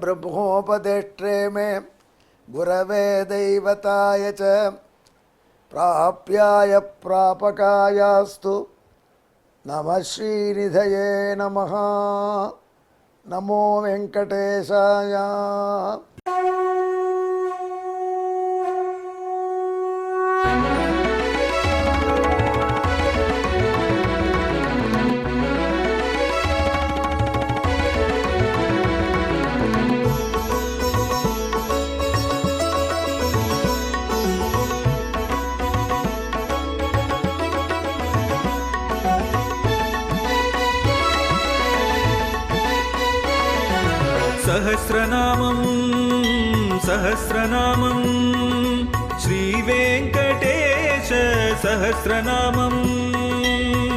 ब्रह्मोपदेष्ट्रे मे गुरवे दैवताय च प्राप्याय प्रापकायास्तु नमः श्रीनिधये नमः। नमो वेंकटेशाय। सहस्रनामं सहस्रनामं श्रीवेङ्कटेश सहस्रनामं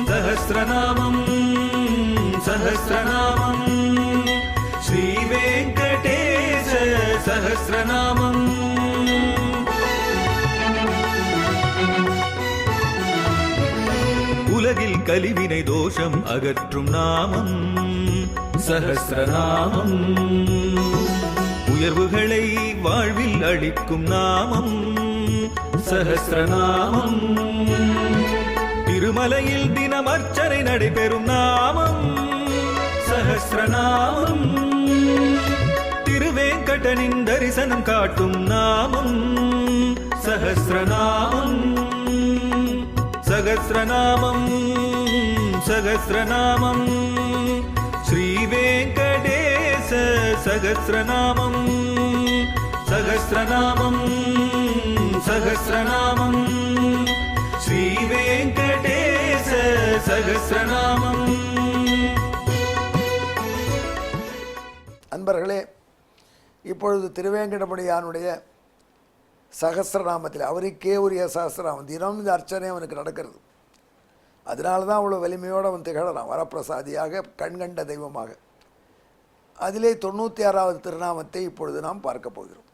सहस्रनामं सहस्रनामं श्रीवेङ्कटेश सहस्रनामम्। உலகில் கலிவினை தோஷம் அகற்றும் நாமம் சஹஸ்ரநாமம். உயர்வுகளை வாழ்வில் அளிக்கும் நாமம் சஹஸ்ரநாமம். திருமலையில் தினம் அர்ச்சனை நடைபெறும் நாமம் சஹஸ்ரநாமம். திருவேங்கடனின் தரிசனம் காட்டும் நாமம் சஹஸ்ரநாமம். சகஸ்ரநாமம் சகஸ்ரநாமம் श्रीवेङ्कटेश सहस्रनामं सहस्रनामं सहस्रनामं श्रीवेङ्कटेश सहस्रनामं। அன்பர்களே, இப்பொழுது திருவேங்கடமுடியானுடைய சகஸ்ரநாமத்தில் அவருக்கே உரிய சகஸ்ரநாமம் தினம் இந்த அர்ச்சனை அவனுக்கு நடக்கிறது. அதனால தான் அவ்வளோ வலிமையோடு அவன் திகழலாம், வரப்பிரசாதியாக, கண்கண்ட தெய்வமாக. அதிலே 96வது திருநாமத்தை இப்பொழுது நாம் பார்க்க போகிறோம்.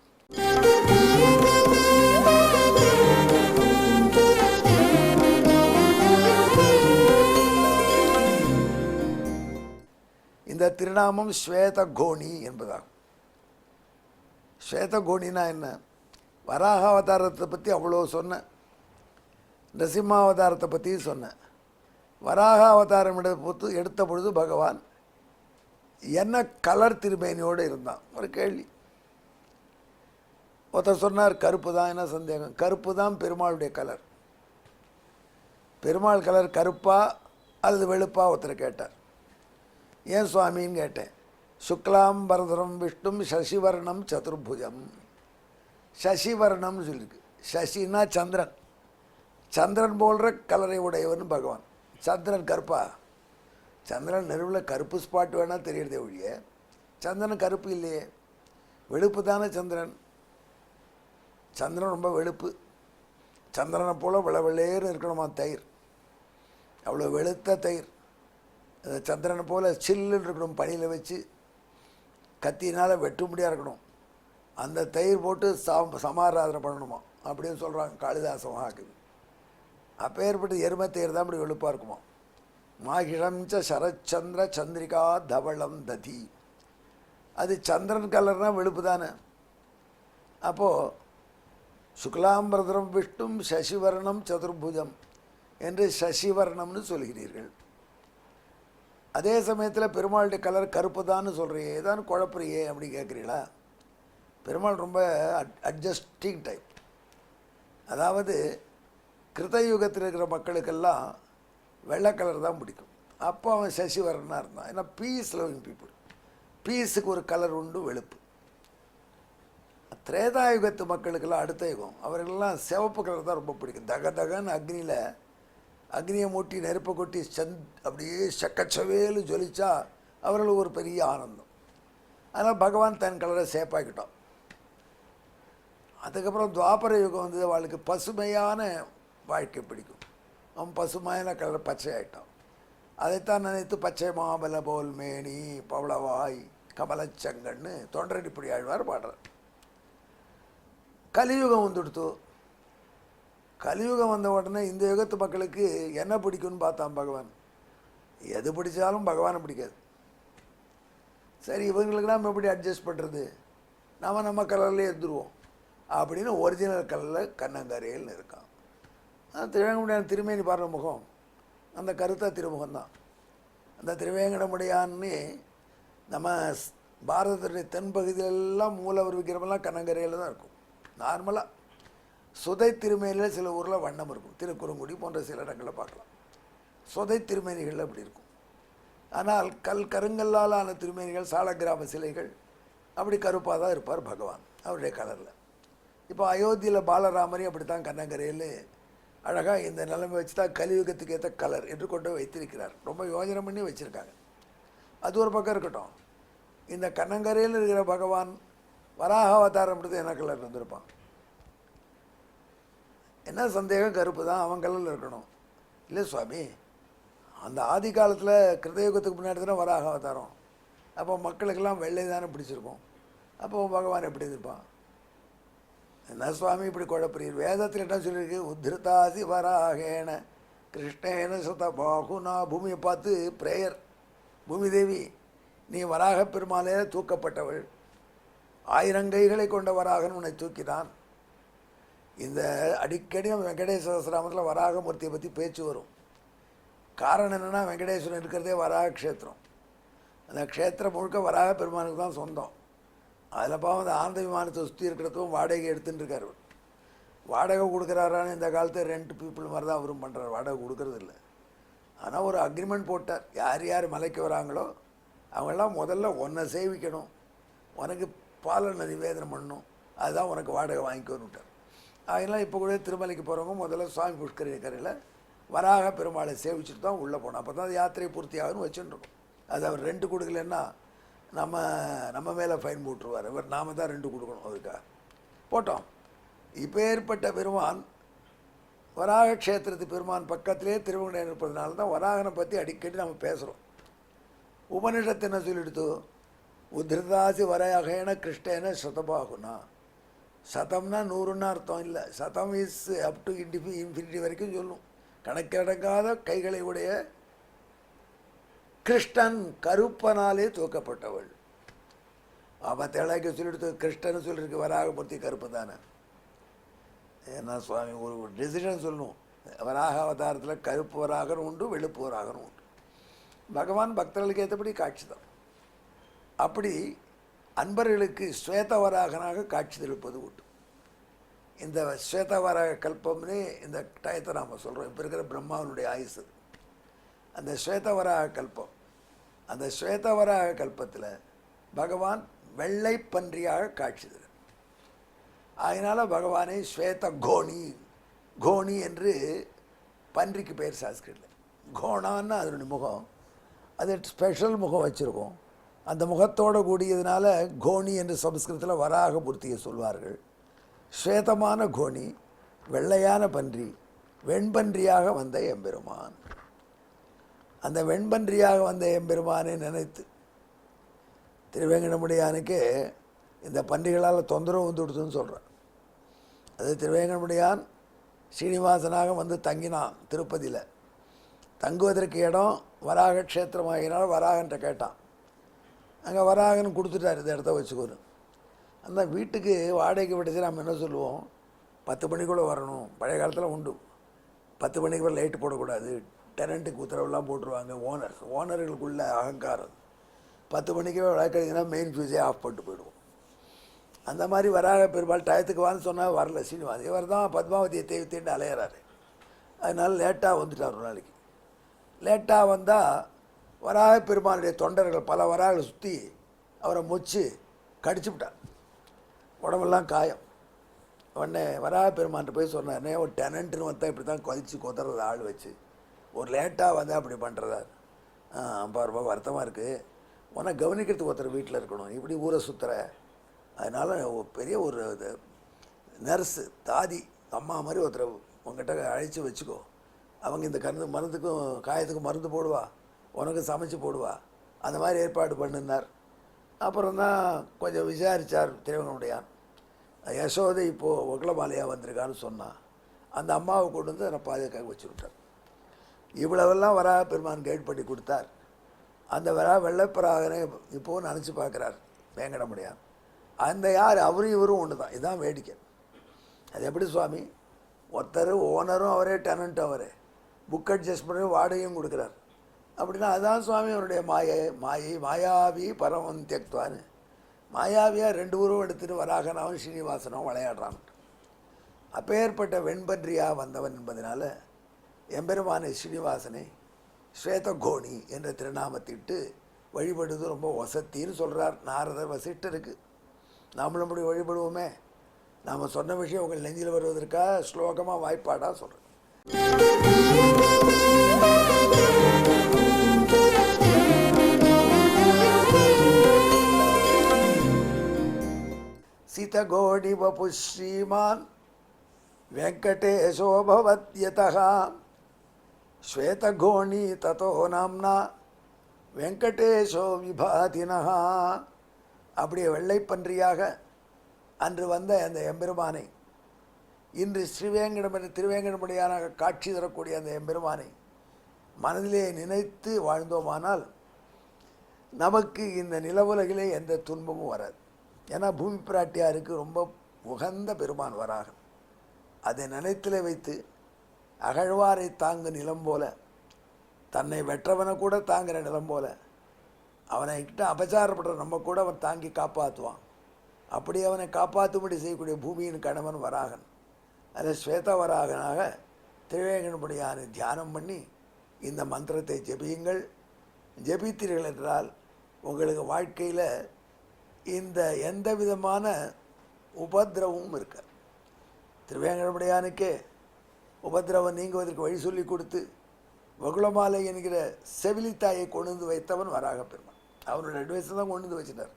இந்த திருநாமம் ஸ்வேதகோணி என்பதாகும். ஸ்வேதகோணினா என்ன? வராக அவதாரத்தை பற்றி அவ்வளோ சொன்னேன், நரசிம்மாவதாரத்தை பற்றியும் சொன்னேன். வராக அவதாரம் எடுத்த பொழுது பகவான் என்ன கலர் திருமேனியோடு இருந்தான்? ஒரு கேள்வி. ஒருத்தர் சொன்னார் கருப்பு தான். என்ன சந்தேகம்? கருப்பு தான் பெருமாளுடைய கலர். பெருமாள் கலர் கருப்பா அல்லது வெளுப்பா? ஒருத்தர் கேட்டார். ஏன் சுவாமின்னு கேட்டேன். சுக்லாம் பரதரம் விஷ்ணும் சசிவர்ணம் சதுர்புஜம். சசிவர்ணம்னு சொல்லியிருக்கு. சசின்னா சந்திரன். சந்திரன் போன்ற கலரை உடையவன் பகவான். சந்திரன் கருப்பா? சந்திரன் நெருவில் கருப்பு ஸ்பாட் வேணால் தெரியறதே ஒழிய சந்திரன் கருப்பு இல்லையே. வெளுப்பு தானே சந்திரன். சந்திரன் ரொம்ப வெளுப்பு. சந்திரனை போல் வெள்ளேறு இருக்கணுமா தயிர். அவ்வளோ வெளுத்த தயிர். அந்த சந்திரனை போல் சில்லுன்னு இருக்கணும். பனியில் வச்சு கத்தினால் வெட்டும்படியாக இருக்கணும். அந்த தயிர் போட்டு சமாராதனை பண்ணணுமா அப்படின்னு சொல்கிறாங்க காளிதாச மகாகவி. அப்பேற்பட்ட எருமை தயிர் தான் அப்படி வெளுப்பாக இருக்குமா. மாகிழம்ச சரச்சந்திர சந்திரிகா தவளம் ததி. அது சந்திரன் கலர்னால் வெளுப்பு தானே. அப்போது சுக்லாம்பரதரம் விஷ்ணும் சசிவர்ணம் சதுர்புஜம் என்று சசிவர்ணம்னு சொல்கிறீர்கள். அதே சமயத்தில் பெருமாளுடைய கலர் கருப்பு தான்னு சொல்கிறியே, தான் குழப்பறியே அப்படி கேட்குறீங்களா? பெருமாள் ரொம்ப அட்ஜஸ்டிங் டைப். அதாவது கிருதயுகத்தில் இருக்கிற மக்களுக்கெல்லாம் வெள்ளை கலர் தான் பிடிக்கும். அப்போ அவன் சசிவரனாக இருந்தான். ஏன்னா பீஸ் லவ்விங் பீப்புள். பீஸுக்கு ஒரு கலர் உண்டு, வெளுப்பு. திரேதாயுகத்து மக்களுக்கெல்லாம் அடுத்த யுகம், அவர்களெல்லாம் சிவப்பு கலர் தான் ரொம்ப பிடிக்கும். தக தகன்னு அக்னியை மூட்டி நெருப்பை கொட்டி அப்படியே சக்கச்சவேலு ஜொலிச்சா அவர்களுக்கு ஒரு பெரிய ஆனந்தம். அதனால் பகவான் தன் கலரை சேப்பாக்கிட்டான். அதுக்கப்புறம் துவாபர யுகம் வந்து அவளுக்கு பசுமையான வாழ்க்கை பிடிக்கும். அவன் பசுமையான கலர் பச்சை ஆகிட்டான். அதைத்தான் நினைத்து பச்சை மாமல போல் மேனி பவளவாய் கமலச்சங்கன்னு தொண்டரடிப்படி ஆழ்வார் பாடுறார். கலியுகம் வந்துடுத்து. கலியுகம் வந்த உடனே இந்த யுகத்து மக்களுக்கு என்ன பிடிக்கும்னு பார்த்தான் பகவான். எது பிடிச்சாலும் பகவானை பிடிக்காது. சரி இவங்களுக்கு நம்ம எப்படி அட்ஜஸ்ட் பண்ணுறது, நம்ம கலர்லேயே எடுத்துருவோம் அப்படின்னு ஒரிஜினல் கலரில் கண்ணங்கரையல்னு இருக்கான். திருவேங்கடமுடியான் திருமேனி பாடுற முகம் அந்த கருத்த திருமுகம் தான். அந்த திருவேங்கடமுடியான்னு நம்ம பாரதத்துடைய தென்பகுதியிலெல்லாம் மூலவர் விக்கிரமெல்லாம் கண்ணங்கரையில் தான் இருக்கும். நார்மலாக சுதை திருமேனியில் சில ஊரில் வண்ணம் இருக்கும், திருக்குறுங்குடி போன்ற சில இடங்களில் பார்க்கலாம். சுதை திருமேனிகள் அப்படி இருக்கும். ஆனால் கருங்கல்லால் ஆன திருமேனிகள் சாலக்கிராம சிலைகள் அப்படி கருப்பாக தான் இருப்பார் பகவான் அவருடைய கலரில். இப்போ அயோத்தியில் பாலராமரையும் அப்படி தான் கண்ணங்கரையில் அழகாக இந்த நிலைமை வச்சு தான் கலியுகத்துக்கு ஏற்ற கலர் என்று கொண்டு வைத்திருக்கிறார். ரொம்ப யோஜனை பண்ணி வச்சுருக்காங்க. அது ஒரு பக்கம் இருக்கட்டும். இந்த கண்ணங்கரையில் இருக்கிற பகவான் வராக அவதாரம் எடுத்து என்ன கலர் இருந்திருப்பான்? என்ன சந்தேகம், கருப்பு தான், அவன் கலரில் இருக்கணும். இல்லை சுவாமி, அந்த ஆதி காலத்தில் கிருதயுகத்துக்கு முன்னாடி தானே வராக அவதாரம். அப்போ மக்களுக்கெல்லாம் வெள்ளை தானே பிடிச்சிருக்கும். அப்போ பகவான் எப்படி இருப்பான்? என்ன சுவாமி இப்படி குழப்பறீர்? வேதத்தில் என்ன சொல்லியிருக்கு? உத்ருதாசி வராகேன கிருஷ்ணேன சுத பாகுனா. பூமியை பார்த்து பிரேயர், பூமி தேவி நீ வராக பெருமாளே தூக்கப்பட்டவள், 1000 கைகளை கொண்ட வராகன் உன்னை தூக்கினான். இந்த அடிக்கடி வெங்கடேஸ்வர சஹஸ்ரநாமத்தில் வராகமூர்த்தியை பற்றி பேச்சு வரும். காரணம் என்னென்னா, வெங்கடேஸ்வரன் இருக்கிறதே வராக க்ஷேத்திரம். அந்த க்ஷேத்திரம் முழுக்க வராக பெருமானுக்கு தான் சொந்தம். அதில் பாவம் அந்த ஆனந்த விமானத்தை சுற்றி இருக்கிறதும் வாடகை எடுத்துகிட்டு இருக்கார். வாடகை கொடுக்குறாரான்னு இந்த காலத்து ரெண்ட் பீப்புள் மாதிரி தான் அவரும் பண்ணுறார், வாடகை கொடுக்கறது இல்லை. ஆனால் ஒரு அக்ரிமெண்ட் போட்டார், யார் யார் மலைக்கு வராங்களோ அவங்கெல்லாம் முதல்ல உன்னை சேவிக்கணும், உனக்கு பாலனை நிவேதனம் பண்ணணும், அதுதான் உனக்கு வாடகை வாங்கிக்கணுட்டார். அதனால் இப்போ கூட திருமலைக்கு போகிறவங்க முதல்ல சுவாமி புஷ்கரணி கரையில் வராக பெருமாளை சேவிச்சுட்டு தான் உள்ளே போனோம். அப்போ தான் யாத்திரை பூர்த்தி ஆகுன்னு வச்சுட்டுருக்கோம். அது அவர் ரெண்டு கொடுக்கலன்னா நம்ம மேலே ஃபைன் போட்டுருவார். இவர் நாம தான் ரெண்டு கொடுக்கணும். அதுக்காக போட்டோம். இப்போ ஏற்பட்ட பெருமான் வராக க்ஷேத்திரத்து பெருமான் பக்கத்திலே திருவங்கடம் இருப்பதுனால தான் வராகனை பற்றி அடிக்கடி நம்ம பேசுகிறோம். உபனிஷத்து என்ன சொல்லிடுத்து? உத்ருதாசி வராகேன கிருஷ்ணேன சதபாகுனா. சதம்னா 100ன்னு அர்த்தம் இல்லை. சதம் இஸ் அப் டு இன்ஃபினிட்டி வரைக்கும் சொல்லும். கணக்கடங்காத கைகளை உடைய கிருஷ்ணன் கருப்பனாலே தூக்கப்பட்டவள். அவன் தேளாக்கி சொல்லிடுத்து, கிருஷ்ணன் சொல்லியிருக்கு வராகமூர்த்தி கருப்பு தானே. ஏன்னா சுவாமி ஒரு டெசிஷன் சொல்லணும். வராக அவதாரத்தில் கருப்பு வராகனும் உண்டு, வெளுப்பு வராகனும் உண்டு. பகவான் பக்தர்களுக்கு ஏற்றபடி காட்சி தான். அப்படி அன்பர்களுக்கு ஸ்வேதவராகனாக காட்சி தெளிப்பது உண்டு. இந்த ஸ்வேதவராக கல்பம்னே இந்த டயத்தை நாம் சொல்கிறோம். இப்போ இருக்கிற பிரம்மாவனுடைய ஆயுசு அந்த ஸ்வேதவராக கல்பம். அந்த ஸ்வேதவராக கல்பத்தில் பகவான் வெள்ளை பன்றியாக காட்சி தரும். அதனால் பகவானை ஸ்வேத கோணி, கோணி என்று பன்றிக்கு பெயர் சான்ஸ்கிரிட்டில். கோணான்னு அதனுடைய முகம், அது ஸ்பெஷல் முகம் வச்சுருக்கோம். அந்த முகத்தோடு கூடியதுனால கோணி என்று சமஸ்கிருதத்தில் வராக மூர்த்தியை சொல்வார்கள். ஸ்வேதமான கோணி, வெள்ளையான பன்றி, வெண்பன்றியாக வந்த எம்பெருமான். அந்த வெண்பன்றியாக வந்த எம்பெருமானை நினைத்து திருவேங்கடமுடியானுக்கு இந்த பன்றிகளால் தொந்தரவு வந்து கொடுத்துன்னு சொல்கிறார். அது திருவேங்கடமுடியான் ஸ்ரீனிவாசனாக வந்து தங்கினான் திருப்பதியில். தங்குவதற்கு இடம் வராக க்ஷேத்திரமாகினால் வராகன்ட்ட கேட்டான். அங்கே வராகன்னு கொடுத்துட்டார், இந்த இடத்த வச்சுக்கோன்னு. அந்த வீட்டுக்கு வாடகைக்கு விட்டுச்சு நம்ம என்ன சொல்லுவோம், 10 மணிக்குள்ளே வரணும். பழைய காலத்தில் உண்டு, 10 மணிக்கு வர லைட்டு போடக்கூடாது, டெனண்ட்டுக்கு உத்தரவுலாம் போட்டுருவாங்க. ஓனர்களுக்குள்ள அகங்காரம். 10 மணிக்கு விளக்கடிங்கன்னா மெயின் ஃபியூஸே ஆஃப் பண்ணிட்டு போயிடுவோம். அந்த மாதிரி வராக பெருமாள் டயத்துக்கு வான்னு சொன்னால் வரல சீனிவாசன். இவர் தான் பத்மாவதியை தேவித்தேன்னு அலையிறாரு. அதனால் லேட்டாக வந்துட்டார். ஒரு நாளைக்கு லேட்டாக வந்தால் வராக பெருமானுடைய தொண்டர்கள் பல வராகளை சுற்றி அவரை மொச்சு கடிச்சு விட்டார். உடம்பெல்லாம் காயம். உடனே வராக பெருமான்ட்டு போய் சொன்னார்னே, ஒரு டெனண்ட்டுன்னு வந்தால் இப்படி தான் கொதிச்சு கொத்துறது ஆள் வச்சு, ஒரு லேட்டாக வந்தால் அப்படி பண்ணுறதா? ரொம்ப வருத்தமாக இருக்குது, உன்னை கவனிக்கிறதுக்கு ஒருத்தர் வீட்டில் இருக்கணும், இப்படி ஊரை சுற்றுற. அதனால் பெரிய ஒரு நர்ஸு தாதி அம்மா மாதிரி ஒருத்தரை உங்ககிட்ட அழைச்சி வச்சுக்கோ. அவங்க இந்த மருந்துக்கும் காயத்துக்கும் மருந்து போடுவா, உனக்கு சமைச்சு போடுவா, அந்த மாதிரி ஏற்பாடு பண்ணினார். அப்புறம் தான் கொஞ்சம் விசாரித்தார் திருவேங்கடமுடியான். யசோதை இப்போது ஒக்கலமாலையாக வந்திருக்கான்னு சொன்னான். அந்த அம்மாவை கொண்டு வந்து அதை பாதுகாக்க வச்சு விட்டார். இவ்வளவெல்லாம் வராக பெருமான் கைட் பண்ணி கொடுத்தார். அந்த வெள்ளைப்பராகனை இப்போவும் நினச்சி பார்க்குறார் வேங்கடமுடியான். அந்த யார் அவரும் இவரும் ஒன்று தான். இதுதான் வேடிக்கை. அது எப்படி சுவாமி, ஒருத்தர் ஓனரும் அவரே, டெனண்ட்டும் அவரே, புக் அட்ஜஸ்ட் பண்ணி வாடகையும் கொடுக்குறார் அப்படின்னா அதுதான் சுவாமி அவருடைய மாயாவி பரமம் தியக்துவான்னு. மாயாவியாக 2 உருவம் எடுத்துகிட்டு வராகனாவும் ஸ்ரீனிவாசனும் விளையாடுறான். அப்பேற்பட்ட வெண்பன்றியாக வந்தவன் என்பதனால எம்பெருமானை ஸ்ரீனிவாசனை ஸ்வேதகோணி என்ற திருநாமத்திட்டு வழிபடுவது ரொம்ப வசத்தின்னு சொல்கிறார் நாரதர் வசிஷ்டருக்கு. நாமளும் அப்படி வழிபடுவோமே. நாம் சொன்ன விஷயம் உங்கள் நெஞ்சில் வருவதற்காக ஸ்லோகமாக வாய்ப்பாடாக சொல்கிறேன். சிதகோடி வபு ஸ்ரீமான் வெங்கடேஷோ பவத்யதः ஸ்வேதகோணி ததோ நாம்னா வெங்கடேஷோ விபாதினः. அப்படியே வெள்ளைப்பன்றியாக அன்று வந்த அந்த எம்பெருமானை இன்று திருவேங்கடமுடியானாக காட்சி தரக்கூடிய அந்த எம்பெருமானை மனதிலே நினைத்து வாழ்ந்தோமானால் நமக்கு இந்த நிலவுலகிலே எந்த துன்பமும் வராது. ஏன்னா பூமி பிராட்டியாருக்கு ரொம்ப உகந்த பெருமான் வராகன். அதை நினைத்திலே வைத்து அகழ்வாரை தாங்கு நிலம் போல, தன்னை வெற்றவனை கூட தாங்குகிற நிலம் போல, அவனை கிட்ட அபச்சாரப்படுற நம்ம கூட அவன் தாங்கி காப்பாற்றுவான். அப்படி அவனை காப்பாற்றும்படி செய்யக்கூடிய பூமியின் கணவன் வராகன். அதை ஸ்வேதவராகனாக திருவேங்கடமுடியானை தியானம் பண்ணி இந்த மந்திரத்தை ஜெபியுங்கள். ஜெபித்தீர்கள் என்றால் உங்களுக்கு வாழ்க்கையில் இந்த எந்த விதமான உபத்திரவமும் இருக்காது. திருவேங்கடமுடியானுக்கே உபத்திரவம் நீங்குவதற்கு வழி சொல்லி கொடுத்து வகுளமாலை என்கிற செவிலித்தாயை கொண்டு வந்து வைத்தவன் வராக பெருமான். அவனோட அட்வைஸை தான் கொண்டு வந்து வச்சிட்டார்.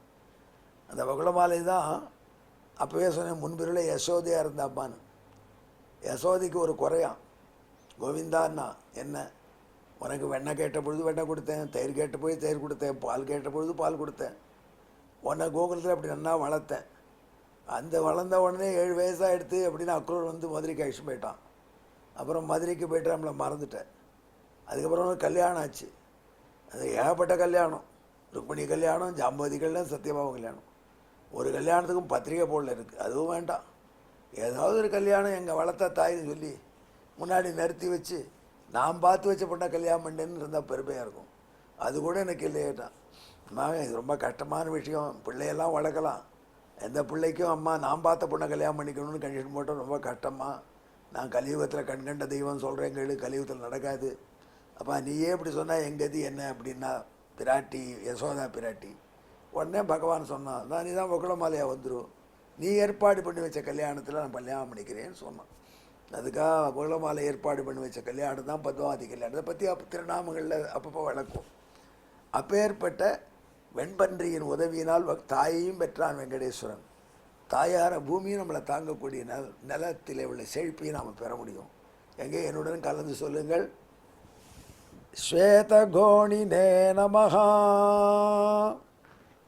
அந்த வகுளமாலை தான் அப்போவே சொன்னேன், முன்பிருளை யசோதையாக இருந்தாப்பான்னு. யசோதைக்கு ஒரு குறையான். கோவிந்தான்னா என்ன, உனக்கு வெண்ணெய் கேட்ட பொழுது வெண்ணெய் கொடுத்தேன், தயிர் கேட்ட பொழுது தயிர் கொடுத்தேன், பால் கேட்ட பொழுது பால் கொடுத்தேன், உன்னை கோகுலத்தில் அப்படி நல்லா வளர்த்தேன். அந்த வளர்ந்த உடனே 7 வயசாக எடுத்து அப்படின்னு அக்ரூர் வந்து மதுரைக்கு அழிச்சு போயிட்டான். அப்புறம் மதுரைக்கு போய்ட்டு நம்மளை மறந்துட்டேன். அதுக்கப்புறம் கல்யாணம் ஆச்சு. அது ஏகப்பட்ட கல்யாணம், ருக்மிணி கல்யாணம், ஜாம்பவதி கல்யாணம், சத்யபாமா கல்யாணம். ஒரு கல்யாணத்துக்கும் பத்திரிகை போடல இருக்குது. அதுவும் வேண்டாம். ஏதாவது ஒரு கல்யாணம் எங்கள் வளர்த்த தாயின்னு சொல்லி முன்னாடி நிறுத்தி வச்சு நான் பார்த்து வச்ச பொண்ணை கல்யாணம் பண்ணேன்னு இருந்தால் பெருமையாக இருக்கும். அது கூட எனக்கு இல்லையேட்டான். அம்மா இது ரொம்ப கஷ்டமான விஷயம், பிள்ளையெல்லாம் வளர்க்கலாம், எந்த பிள்ளைக்கும் அம்மா நான் பார்த்த பொண்ணை கல்யாணம் பண்ணிக்கணும்னு கண்டிஷன் போட்டால் ரொம்ப கஷ்டமா, நான் கலியுகத்தில் கண்கண்ட தெய்வம் சொல்கிறேன் கேளு, கலியுகத்தில் நடக்காது. அப்போ நீயே இப்படி சொன்னால் எங்கதி என்ன அப்படின்னா பிராட்டி யசோதா பிராட்டி உடனே பகவான் சொன்னான், நான் நீ தான் வகுளமாலையாக வந்துடும், நீ ஏற்பாடு பண்ணி வச்ச கல்யாணத்தில் நான் கல்யாணம் பண்ணிக்கிறேன்னு சொன்னான். அதுக்காக வகுளமாலை ஏற்பாடு பண்ணி வச்ச கல்யாணம் தான் பத்மாவதி கல்யாணத்தை பற்றி திருநாமங்களில் அப்பப்போ வழக்கும். அப்பேற்பட்ட வெண்பன்றியின் உதவியினால் தாயையும் பெற்றான் வெங்கடேஸ்வரன். தாயார பூமியும் நம்மளை தாங்கக்கூடிய நிலத்திலே உள்ள செழிப்பையும் நாம் பெற முடியும். எங்கே என்னுடன் கலந்து சொல்லுங்கள். ஸ்வேதகோணினே நமஹா.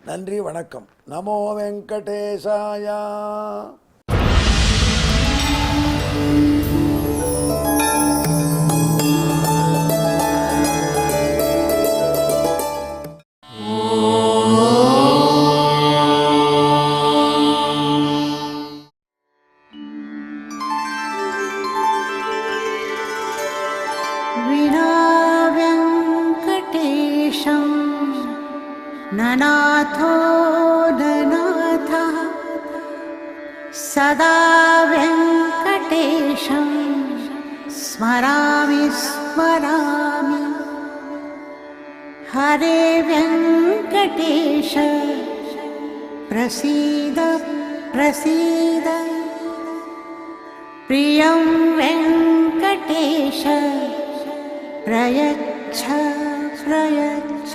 நன்றி, வணக்கம். நமோ வெங்கடேசாயா. ननाथो ननाथः सदा वेङ्कटेशं स्मरामि स्मरामि. हरे वेङ्कटेश प्रसीद प्रसीद. प्रियं वेङ्कटेश प्रयच्छ प्रयच्छ.